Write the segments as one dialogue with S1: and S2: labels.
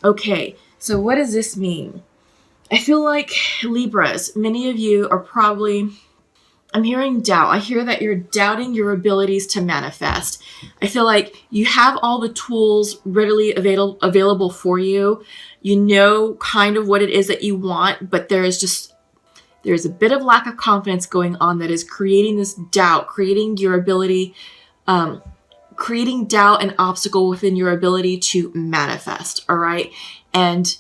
S1: Okay, so what does this mean? I feel like Libras, many of you are probably, I'm hearing doubt. I hear that you're doubting your abilities to manifest. I feel like you have all the tools readily available for you. You know kind of what it is that you want, but there's a bit of lack of confidence going on that is creating this doubt, creating your ability, creating doubt and obstacle within your ability to manifest. All right. And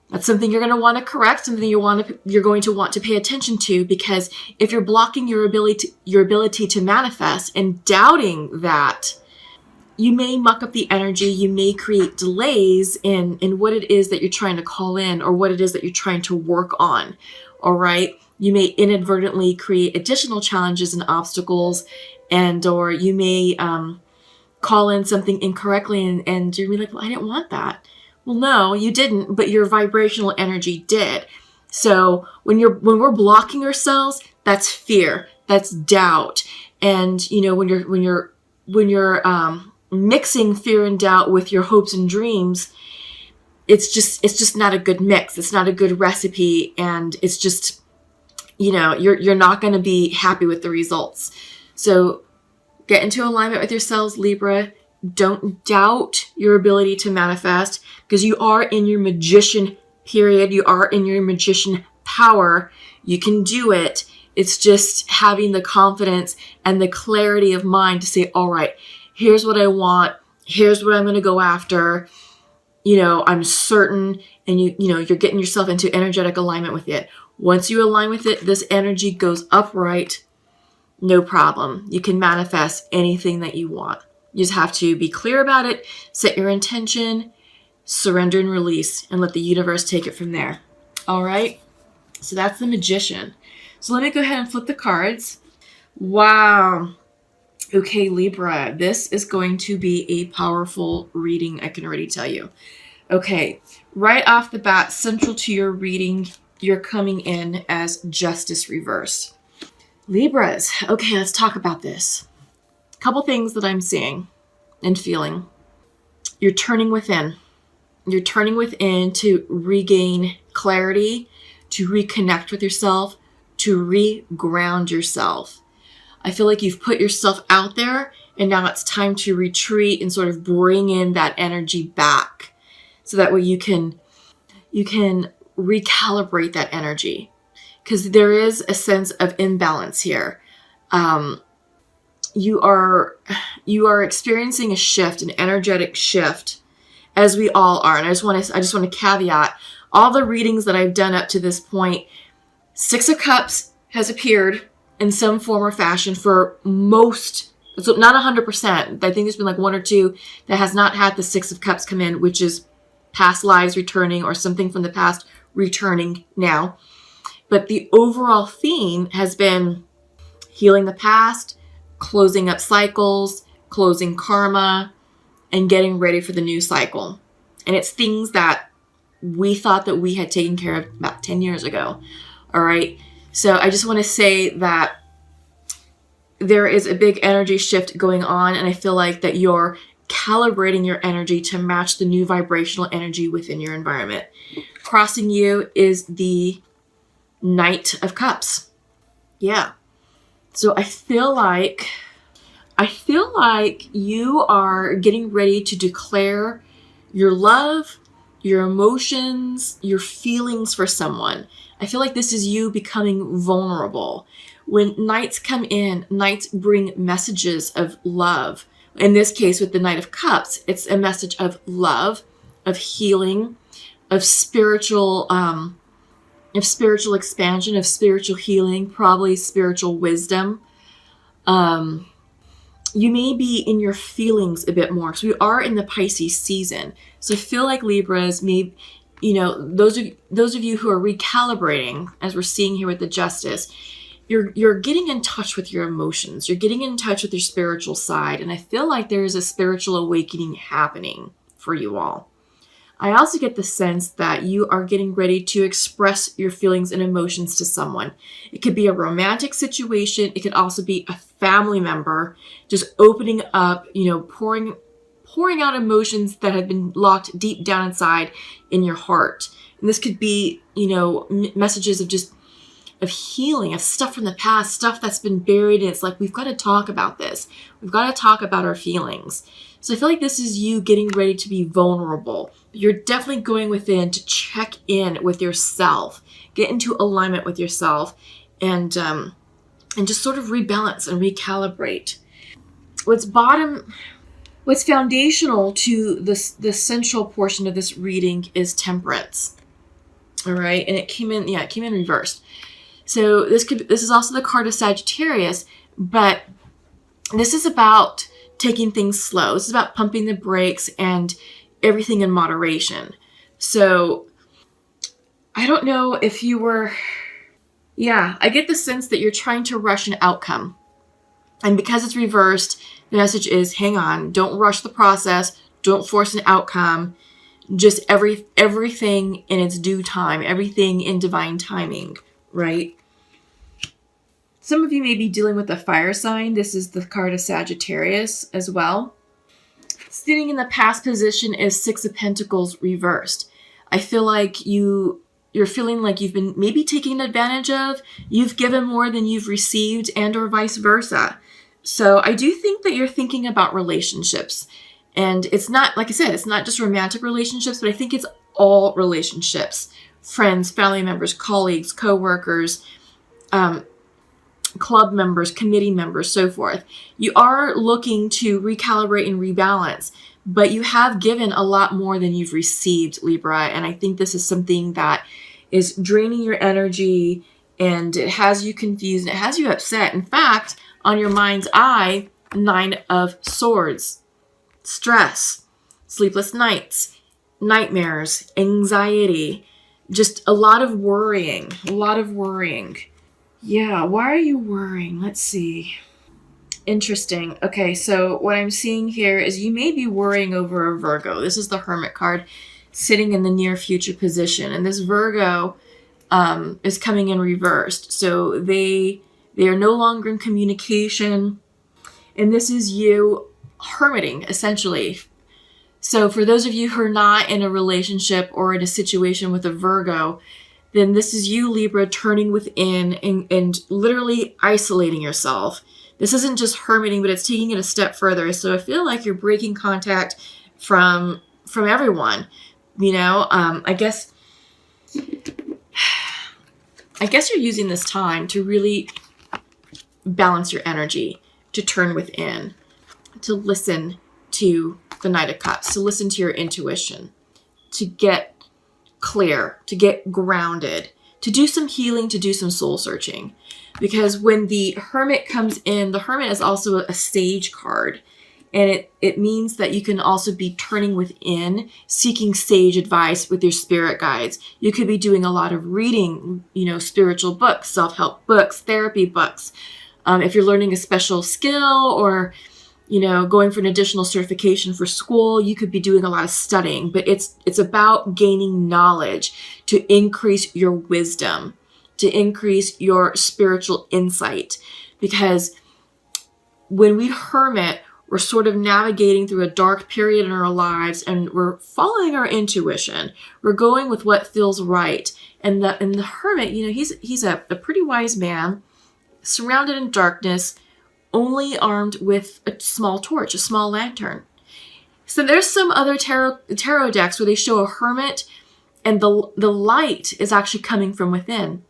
S1: that's something you're going to want to correct, something you're going to want to pay attention to, because if you're blocking your ability to manifest and doubting that, you may muck up the energy. You may create delays in what it is that you're trying to call in or what it is that you're trying to work on. All right. You may inadvertently create additional challenges and obstacles, or you may call in something incorrectly and you're like, well, I didn't want that. Well, no, you didn't, but your vibrational energy did. So when we're blocking ourselves, that's fear, that's doubt. And when you're mixing fear and doubt with your hopes and dreams, it's just not a good mix. It's not a good recipe, and it's just you're not going to be happy with the results. So get into alignment with yourselves, Libra. Don't doubt your ability to manifest, because you are in your magician period. You are in your magician power. You can do it. It's just having the confidence and the clarity of mind to say, all right, here's what I want. Here's what I'm going to go after. I'm certain, and you're getting yourself into energetic alignment with it. Once you align with it, this energy goes upright. No problem. You can manifest anything that you want. You just have to be clear about it, set your intention, surrender and release, and let the universe take it from there. All right? So that's the Magician. So let me go ahead and flip the cards. Wow. Okay, Libra, this is going to be a powerful reading, I can already tell you. Okay, right off the bat, central to your reading, you're coming in as Justice reversed. Libras, okay, let's talk about this. Couple things that I'm seeing and feeling. You're turning within. You're turning within to regain clarity, to reconnect with yourself, to re-ground yourself. I feel like you've put yourself out there, and now it's time to retreat and sort of bring in that energy back, so that way you can recalibrate that energy, because there is a sense of imbalance here. You are experiencing a shift, an energetic shift, as we all are. And I just want to caveat all the readings that I've done up to this point. 6 of Cups has appeared in some form or fashion for most, so not 100%. I think there's been like 1 or 2 that has not had the 6 of Cups come in, which is past lives returning or something from the past returning now. But the overall theme has been healing the past, closing up cycles, closing karma, and getting ready for the new cycle. And it's things that we thought that we had taken care of about 10 years ago. All right. So I just want to say that there is a big energy shift going on, and I feel like that you're calibrating your energy to match the new vibrational energy within your environment. Crossing you is the Knight of Cups. Yeah. So I feel like you are getting ready to declare your love, your emotions, your feelings for someone. I feel like this is you becoming vulnerable. When Knights come in, Knights bring messages of love. In this case, with the Knight of Cups, it's a message of love, of healing, of spiritual expansion, of spiritual healing, probably spiritual wisdom. You may be in your feelings a bit more. So we are in the Pisces season. So I feel like Libras, maybe, those of you who are recalibrating, as we're seeing here with the Justice, you're getting in touch with your emotions. You're getting in touch with your spiritual side. And I feel like there is a spiritual awakening happening for you all. I also get the sense that you are getting ready to express your feelings and emotions to someone. It could be a romantic situation. It could also be a family member just opening up, pouring pouring out emotions that have been locked deep down inside in your heart. And this could be, messages of healing, of stuff from the past, stuff that's been buried. And it's like, we've got to talk about this. We've got to talk about our feelings. So I feel like this is you getting ready to be vulnerable. You're definitely going within to check in with yourself, get into alignment with yourself, and just sort of rebalance and recalibrate. What's foundational to the central portion of this reading is temperance. All right. And it came in reversed. So this is also the card of Sagittarius, but this is about taking things slow. This is about pumping the brakes and everything in moderation. So I don't know if you were, I get the sense that you're trying to rush an outcome. And because it's reversed, the message is, hang on, don't rush the process, don't force an outcome, just everything in its due time, everything in divine timing, right? Some of you may be dealing with a fire sign. This is the card of Sagittarius as well. Sitting in the past position is Six of Pentacles reversed. I feel like you're feeling like you've been maybe taken advantage of. You've given more than you've received, and or vice versa. So I do think that you're thinking about relationships. And it's not, like I said, it's not just romantic relationships, but I think it's all relationships. Friends, family members, colleagues, co-workers, club members, committee members, so forth. You are looking to recalibrate and rebalance, but you have given a lot more than you've received, Libra. And I think this is something that is draining your energy, and it has you confused, and it has you upset. In fact, on your mind's eye, 9 of Swords, stress, sleepless nights, nightmares, anxiety, just a lot of worrying. Yeah, why are you worrying? Let's see. Interesting. Okay, so what I'm seeing here is you may be worrying over a Virgo. This is the Hermit card sitting in the near future position. And this Virgo is coming in reversed. So they are no longer in communication. And this is you hermiting, essentially. So for those of you who are not in a relationship or in a situation with a Virgo, then this is you, Libra, turning within and literally isolating yourself. This isn't just hermiting, but it's taking it a step further. So I feel like you're breaking contact from everyone. I guess you're using this time to really balance your energy, to turn within, to listen to the Knight of Cups, to listen to your intuition, to get clear, to get grounded, to do some healing, to do some soul searching. Because when the Hermit comes in, the Hermit is also a sage card. And it means that you can also be turning within, seeking sage advice with your spirit guides. You could be doing a lot of reading, spiritual books, self-help books, therapy books. If you're learning a special skill or, going for an additional certification for school, you could be doing a lot of studying. But it's about gaining knowledge to increase your wisdom, to increase your spiritual insight. Because when we hermit, we're sort of navigating through a dark period in our lives, and we're following our intuition. We're going with what feels right. And the Hermit, he's a pretty wise man, surrounded in darkness, only armed with a small torch, a small lantern. So there's some other tarot decks where they show a hermit, and the light is actually coming from within.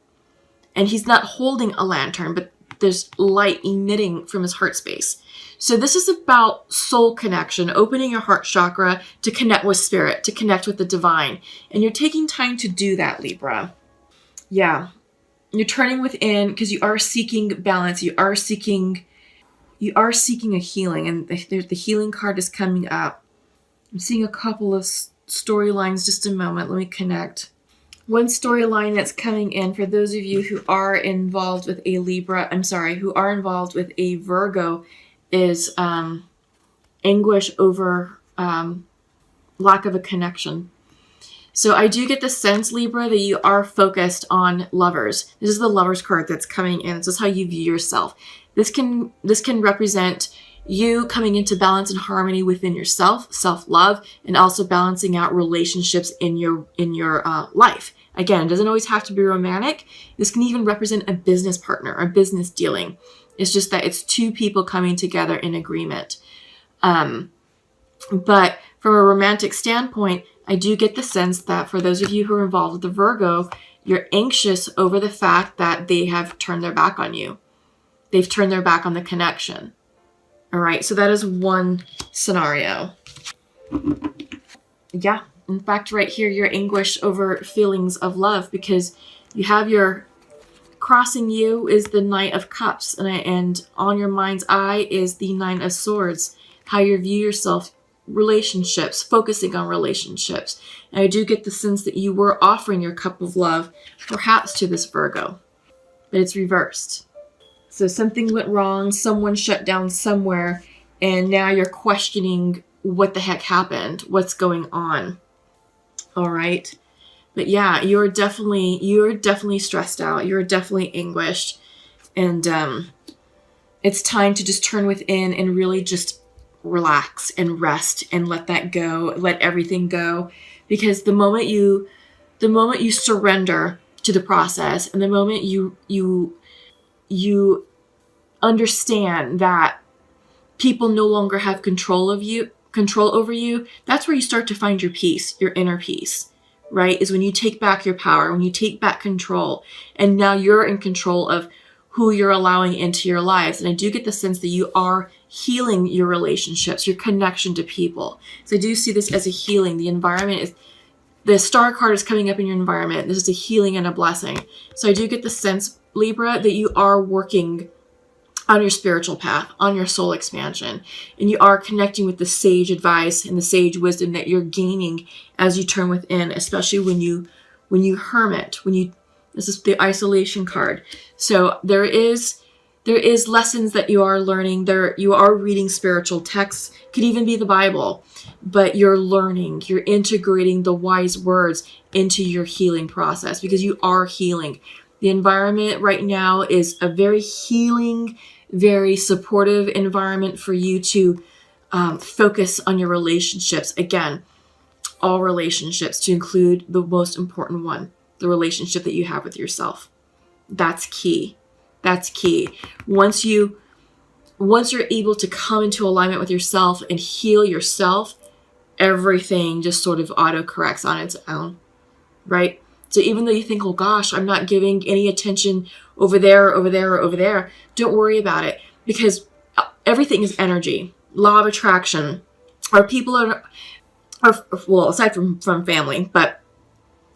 S1: And he's not holding a lantern, but there's light emitting from his heart space. So this is about soul connection, opening your heart chakra to connect with spirit, to connect with the divine. And you're taking time to do that, Libra. Yeah. You're turning within because you are seeking balance. You are seeking a healing. And the healing card is coming up. I'm seeing a couple of storylines. Just a moment. Let me connect. One storyline that's coming in for those of you who are involved with a who are involved with a Virgo, is anguish over lack of a connection. So I do get the sense, Libra, that you are focused on lovers. This is the Lovers card that's coming in. This is how you view yourself. This can represent you coming into balance and harmony within yourself, self-love, and also balancing out relationships in your life. Again, it doesn't always have to be romantic. This can even represent a business partner, a business dealing. It's just that it's two people coming together in agreement. But from a romantic standpoint, I do get the sense that for those of you who are involved with the Virgo, you're anxious over the fact that they have turned their back on you. They've turned their back on the connection. All right, so that is one scenario. Yeah, in fact, right here, you're anguished over feelings of love because you have your crossing you is the Knight of Cups, and on your mind's eye is the Nine of Swords. How you view yourself, relationships, focusing on relationships. And I do get the sense that you were offering your cup of love, perhaps to this Virgo, but it's reversed. So something went wrong, someone shut down somewhere, and now you're questioning what the heck happened, what's going on. All right. But yeah, you're definitely stressed out. You're definitely anguished. And it's time to just turn within and really just relax and rest and let that go, let everything go. Because the moment you surrender to the process, and the moment you understand that people no longer have control over you, that's where you start to find your peace, your inner peace, right? Is when you take back your power, when you take back control, and now you're in control of who you're allowing into your lives. And I do get the sense that you are healing your relationships, your connection to people. So I do see this as a healing. The environment is, the star card is coming up in your environment. This is a healing and a blessing. So I do get the sense, Libra, that you are working on your spiritual path, on your soul expansion, and you are connecting with the sage advice and the sage wisdom that you're gaining as you turn within, especially when you hermit, this is the isolation card. So there is lessons that you are learning. You are reading spiritual texts, could even be the Bible, but you're learning, you're integrating the wise words into your healing process because you are healing. The environment right now is a very healing, very supportive environment for you to focus on your relationships. Again, all relationships, to include the most important one, the relationship that you have with yourself. That's key. That's key. Once you're able to come into alignment with yourself and heal yourself, everything just sort of auto-corrects on its own, right? So even though you think, oh gosh, I'm not giving any attention over there, over there, or over there, don't worry about it, because everything is energy. Law of attraction. Our people are well, aside from family, but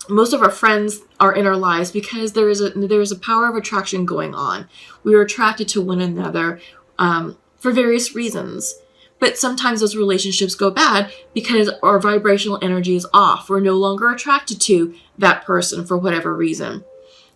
S1: most of our friends are in our lives because there is a power of attraction going on. We are attracted to one another for various reasons. But sometimes those relationships go bad because our vibrational energy is off. We're no longer attracted to that person for whatever reason.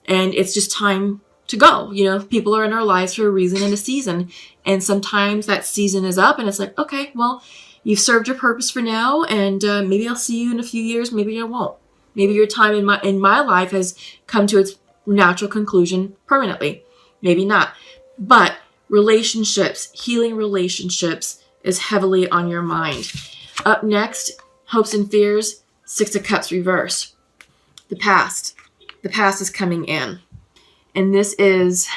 S1: And it's just time to go. You know, people are in our lives for a reason and a season. And sometimes that season is up and it's like, okay, well, you've served your purpose for now. And maybe I'll see you in a few years. Maybe I won't. Maybe your time in my life has come to its natural conclusion permanently. Maybe not. But relationships, healing relationships, is heavily on your mind. Up next, hopes and fears, Six of Cups reverse. The past is coming in. And this is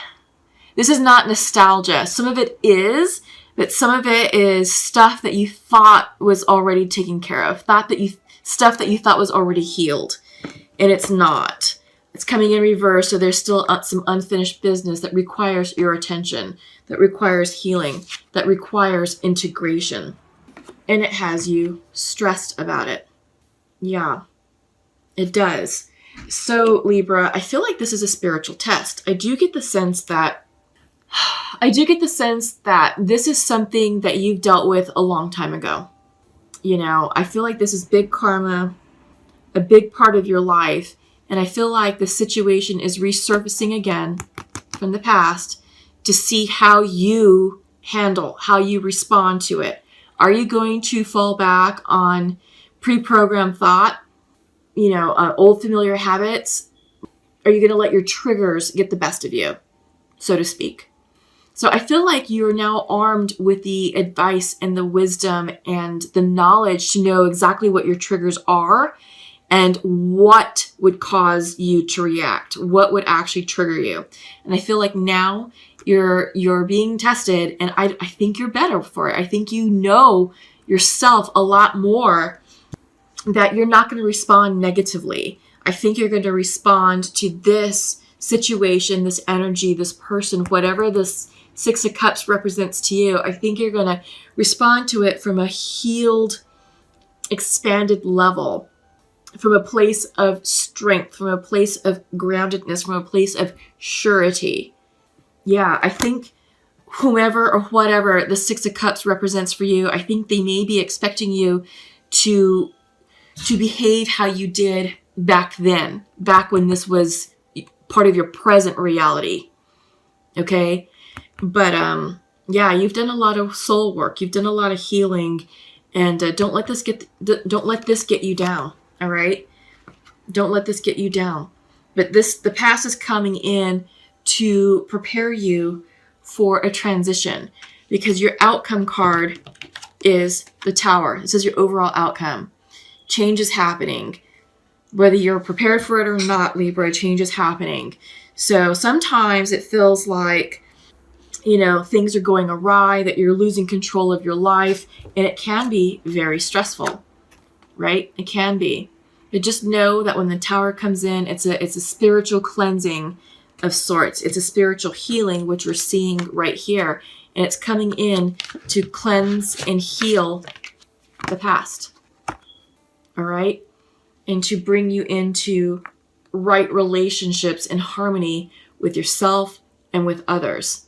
S1: not nostalgia. Some of it is, but some of it is stuff that you thought was already taken care of. Stuff that you thought was already healed. And it's not. It's coming in reverse, so there's still some unfinished business that requires your attention, that requires healing, that requires integration. And it has you stressed about it. Yeah, it does. So, Libra, I feel like this is a spiritual test. I do get the sense that this is something that you've dealt with a long time ago. You know, I feel like this is big karma, a big part of your life. And I feel like the situation is resurfacing again from the past to see how you handle, how you respond to it. Are you going to fall back on pre-programmed thought, old familiar habits? Are you going to let your triggers get the best of you, so to speak? So I feel like you're now armed with the advice and the wisdom and the knowledge to know exactly what your triggers are and what would cause you to react, what would actually trigger you. And I feel like now you're being tested, and I think you're better for it. I think you know yourself a lot more, that you're not going to respond negatively. I think you're going to respond to this situation, this energy, this person, whatever this Six of Cups represents to you. I think you're going to respond to it from a healed, expanded level, from a place of strength, from a place of groundedness, from a place of surety. Yeah, I think whomever or whatever the Six of Cups represents for you, I think they may be expecting you to behave how you did back then, back when this was part of your present reality. Okay? But yeah, you've done a lot of soul work. You've done a lot of healing, and don't let this get you down. All right? Don't let this get you down. But the past is coming in to prepare you for a transition, because your outcome card is the Tower. It says your overall outcome. Change is happening. Whether you're prepared for it or not, Libra, change is happening. So sometimes it feels like, things are going awry, that you're losing control of your life, and it can be very stressful, right? It can be. But just know that when the Tower comes in, it's a spiritual cleansing of sorts. It's a spiritual healing, which we're seeing right here. And it's coming in to cleanse and heal the past. All right? And to bring you into right relationships and harmony with yourself and with others.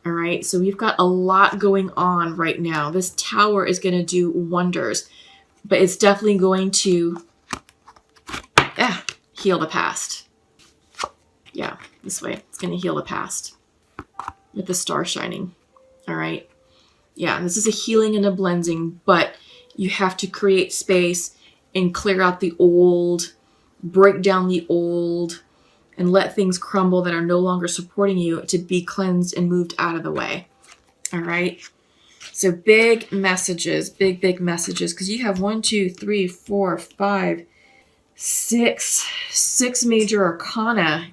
S1: All right? So we've got a lot going on right now. This Tower is going to do wonders, but it's definitely going to heal the past. Yeah, this way. It's going to heal the past with the star shining. All right? Yeah, this is a healing and a blending, but you have to create space and clear out the old, break down the old, and let things crumble that are no longer supporting you to be cleansed and moved out of the way. All right? So big messages, big messages, because you have 1, 2, 3, 4, 5, 6 major arcana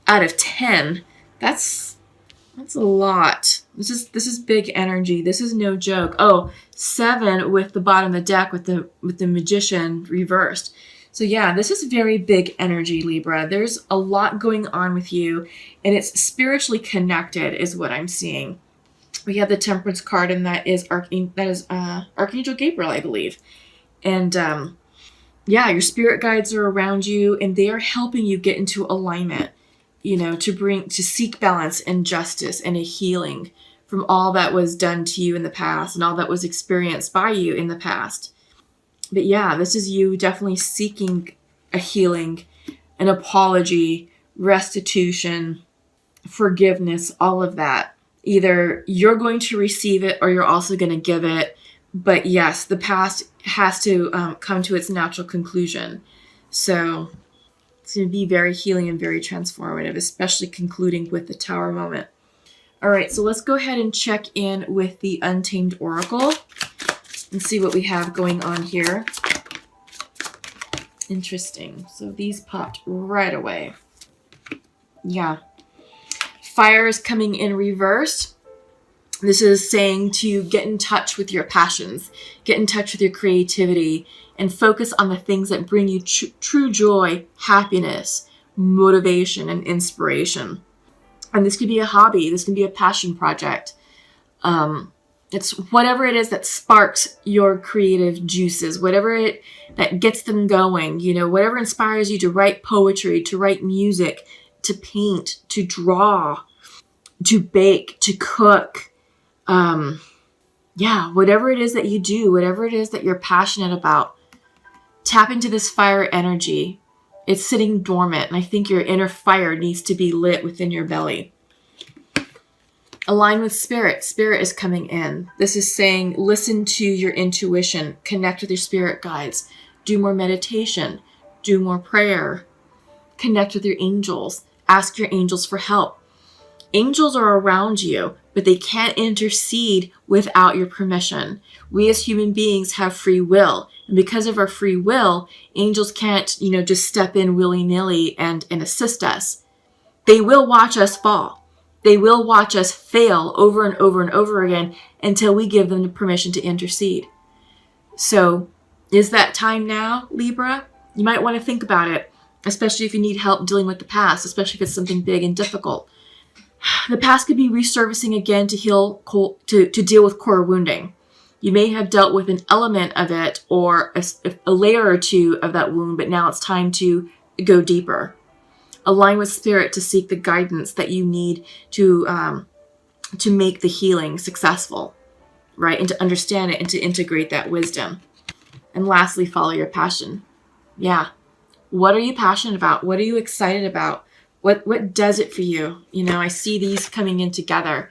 S1: out of 10. That's a lot. This is big energy. This is no joke. Oh, 7 with the bottom of the deck with the Magician reversed. So yeah, this is very big energy, Libra. There's a lot going on with you, and it's spiritually connected is what I'm seeing. We have the Temperance card, and that is Archangel Gabriel, I believe. And yeah, your spirit guides are around you, and they are helping you get into alignment, to seek balance and justice and a healing from all that was done to you in the past and all that was experienced by you in the past. But yeah, this is you definitely seeking a healing, an apology, restitution, forgiveness, all of that. Either you're going to receive it or you're also going to give it. But yes, the past has to come to its natural conclusion. So it's going to be very healing and very transformative, especially concluding with the Tower moment. All right, so let's go ahead and check in with the Untamed Oracle and see what we have going on here. Interesting. So these popped right away. Yeah. Fire is coming in reverse. This is saying to get in touch with your passions, get in touch with your creativity, and focus on the things that bring you true joy, happiness, motivation, and inspiration. And this could be a hobby. This can be a passion project. It's whatever it is that sparks your creative juices, whatever that gets them going, whatever inspires you to write poetry, to write music, to paint, to draw, to bake, to cook. Yeah, whatever it is that you do, whatever it is that you're passionate about, tap into this fire energy. It's sitting dormant, and I think your inner fire needs to be lit within your belly. Align with spirit. Spirit is coming in. This is saying, listen to your intuition, connect with your spirit guides, do more meditation, do more prayer, connect with your angels, ask your angels for help. Angels are around you, but they can't intercede without your permission. We as human beings have free will. And because of our free will, angels can't, just step in willy-nilly and assist us. They will watch us fall. They will watch us fail over and over and over again until we give them the permission to intercede. So, is that time now, Libra? You might want to think about it, especially if you need help dealing with the past, especially if it's something big and difficult. The past could be resurfacing again to heal, to deal with core wounding. You may have dealt with an element of it or a layer or two of that wound, but now it's time to go deeper. Align with spirit to seek the guidance that you need to make the healing successful, right? And to understand it and to integrate that wisdom. And lastly, follow your passion. Yeah. What are you passionate about? What are you excited about? What does it for you? I see these coming in together.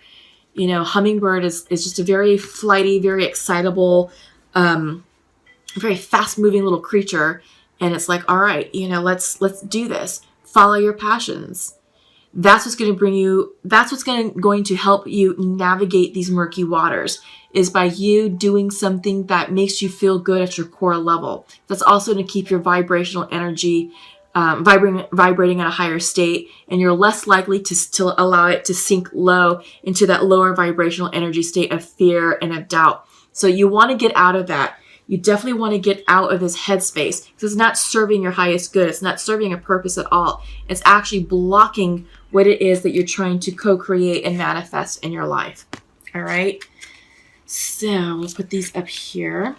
S1: Hummingbird is just a very flighty, very excitable, very fast-moving little creature. And it's like, all right, let's do this. Follow your passions. That's what's going to help you navigate these murky waters, is by you doing something that makes you feel good at your core level. That's also going to keep your vibrational energy vibrating at a higher state, and you're less likely to allow it to sink low into that lower vibrational energy state of fear and of doubt. So you want to get out of that. You definitely want to get out of this headspace, because it's not serving your highest good. It's not serving a purpose at all. It's actually blocking what it is that you're trying to co-create and manifest in your life. All right. So we'll put these up here.